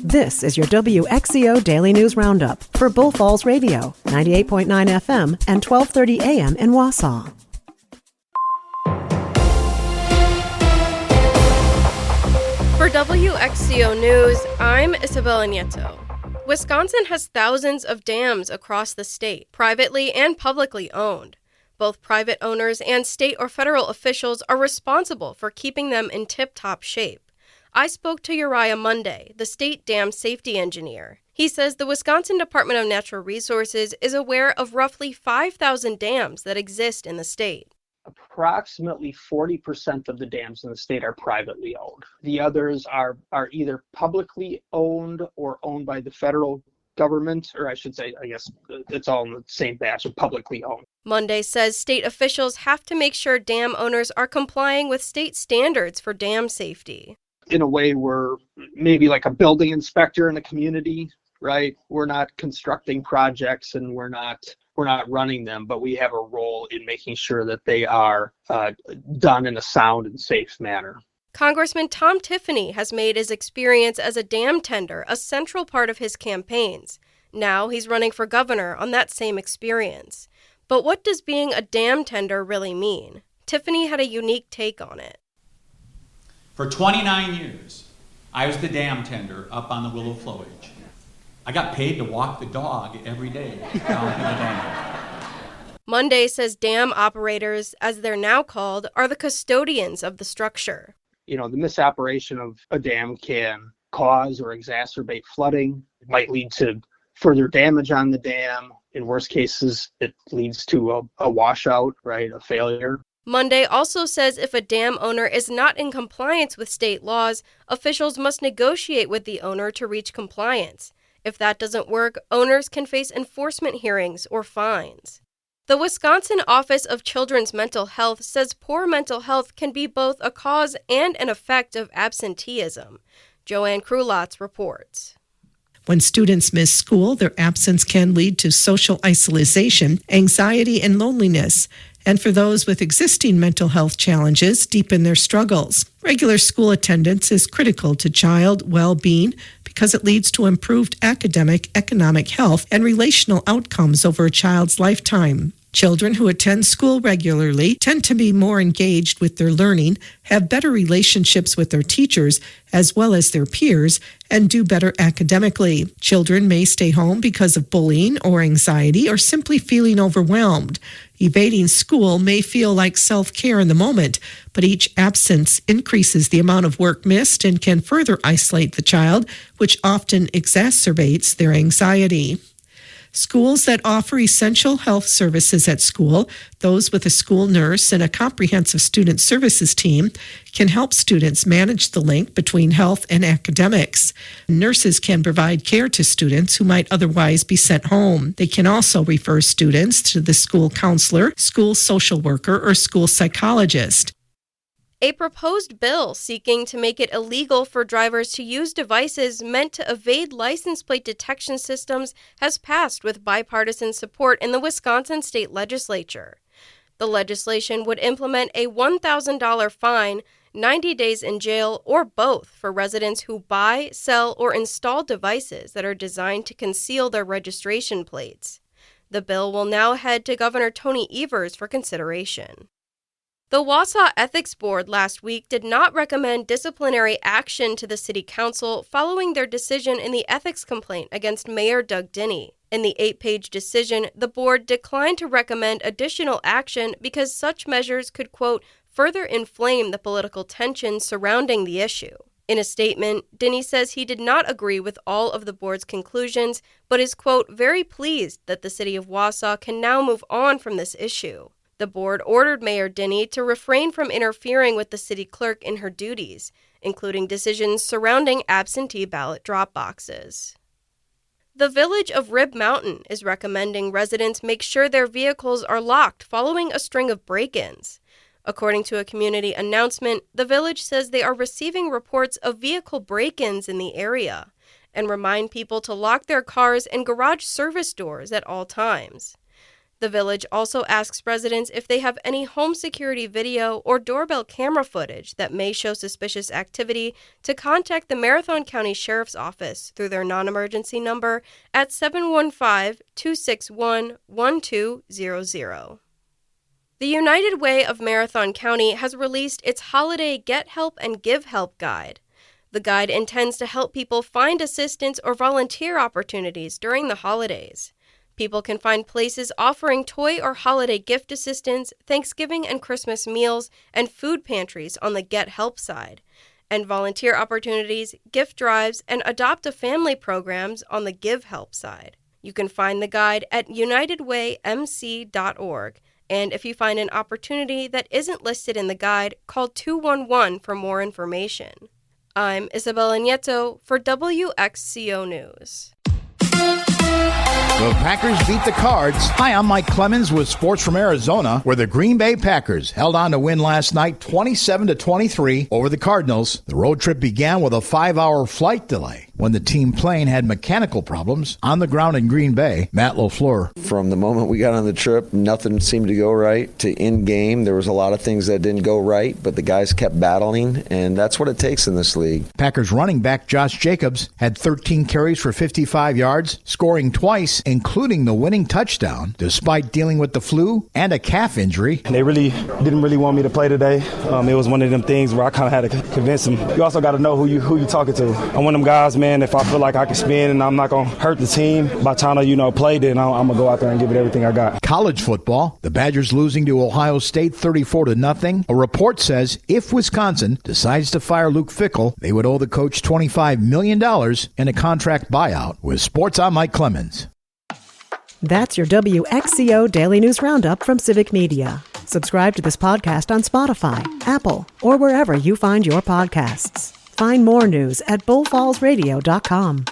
This is your WXCO Daily News Roundup for Bull Falls Radio, 98.9 FM and 1230 AM in Wausau. For WXCO News, I'm Isabella Nieto. Wisconsin has thousands of dams across the state, privately and publicly owned. Both private owners and state or federal officials are responsible for keeping them in tip-top shape. I spoke to Uriah Monday, the state dam safety engineer. He says the Wisconsin Department of Natural Resources is aware of roughly 5,000 dams that exist in the state. Approximately 40% of the dams in the state are privately owned. The others are either publicly owned or owned by the federal government, or I should say, I guess it's all in the same batch of publicly owned. Monday says state officials have to make sure dam owners are complying with state standards for dam safety. In a way, we're maybe like a building inspector in a community, right? We're not constructing projects and we're not running them, but we have a role in making sure that they are done in a sound and safe manner. Congressman Tom Tiffany has made his experience as a dam tender a central part of his campaigns. Now he's running for governor on that same experience. But what does being a dam tender really mean? Tiffany had a unique take on it. For 29 years, I was the dam tender up on the Willow Flowage. I got paid to walk the dog every day down to the dam. Monday says dam operators, as they're now called, are the custodians of the structure. You know, the misoperation of a dam can cause or exacerbate flooding. It might lead to further damage on the dam. In worst cases, it leads to a washout, right, a failure. Monday also says if a dam owner is not in compliance with state laws, officials must negotiate with the owner to reach compliance. If that doesn't work, owners can face enforcement hearings or fines. The Wisconsin Office of Children's Mental Health says poor mental health can be both a cause and an effect of absenteeism. Joanne Krulotz reports. When students miss school, their absence can lead to social isolation, anxiety, and loneliness. And for those with existing mental health challenges, deepen their struggles. Regular school attendance is critical to child well-being because it leads to improved academic, economic health, and relational outcomes over a child's lifetime. Children who attend school regularly tend to be more engaged with their learning, have better relationships with their teachers as well as their peers, and do better academically. Children may stay home because of bullying or anxiety or simply feeling overwhelmed. Evading school may feel like self-care in the moment, but each absence increases the amount of work missed and can further isolate the child, which often exacerbates their anxiety. Schools that offer essential health services at school, those with a school nurse and a comprehensive student services team, can help students manage the link between health and academics. Nurses can provide care to students who might otherwise be sent home. They can also refer students to the school counselor, school social worker, or school psychologist. A proposed bill seeking to make it illegal for drivers to use devices meant to evade license plate detection systems has passed with bipartisan support in the Wisconsin state legislature. The legislation would implement a $1,000 fine, 90 days in jail, or both for residents who buy, sell, or install devices that are designed to conceal their registration plates. The bill will now head to Governor Tony Evers for consideration. The Wausau Ethics Board last week did not recommend disciplinary action to the City Council following their decision in the ethics complaint against Mayor Doug Dinney. In the 8-page decision, the board declined to recommend additional action because such measures could, quote, further inflame the political tension surrounding the issue. In a statement, Dinney says he did not agree with all of the board's conclusions, but is, quote, very pleased that the City of Wausau can now move on from this issue. The board ordered Mayor Dinney to refrain from interfering with the city clerk in her duties, including decisions surrounding absentee ballot drop boxes. The village of Rib Mountain is recommending residents make sure their vehicles are locked following a string of break-ins. According to a community announcement, the village says they are receiving reports of vehicle break-ins in the area and remind people to lock their cars and garage service doors at all times. The village also asks residents if they have any home security video or doorbell camera footage that may show suspicious activity to contact the Marathon County Sheriff's Office through their non-emergency number at 715-261-1200. The United Way of Marathon County has released its holiday Get Help and Give Help guide. The guide intends to help people find assistance or volunteer opportunities during the holidays. People can find places offering toy or holiday gift assistance, Thanksgiving and Christmas meals, and food pantries on the Get Help side, and volunteer opportunities, gift drives, and adopt a family programs on the Give Help side. You can find the guide at unitedwaymc.org, and if you find an opportunity that isn't listed in the guide, call 211 for more information. I'm Isabella Nieto for WXCO News. The Packers beat the Cards. Hi, I'm Mike Clemens with Sports from Arizona, where the Green Bay Packers held on to win last night 27-23 over the Cardinals. The road trip began with a 5-hour flight delay when the team plane had mechanical problems on the ground in Green Bay. Matt LaFleur. From the moment we got on the trip, nothing seemed to go right. To in game, there was a lot of things that didn't go right, but the guys kept battling, and that's what it takes in this league. Packers running back Josh Jacobs had 13 carries for 55 yards, scoring twice, including the winning touchdown, despite dealing with the flu and a calf injury. They didn't really want me to play today. It was one of them things where I kind of had to convince them. You also got to know who you talking to. I'm one of them guys, man, if I feel like I can spin and I'm not going to hurt the team, by the time I play, then I'm going to go out there and give it everything I got. College football, the Badgers losing to Ohio State 34-0. A report says if Wisconsin decides to fire Luke Fickell, they would owe the coach $25 million in a contract buyout. With Sports, I'm Mike Clemens. That's your WXCO Daily News Roundup from Civic Media. Subscribe to this podcast on Spotify, Apple, or wherever you find your podcasts. Find more news at bullfallsradio.com.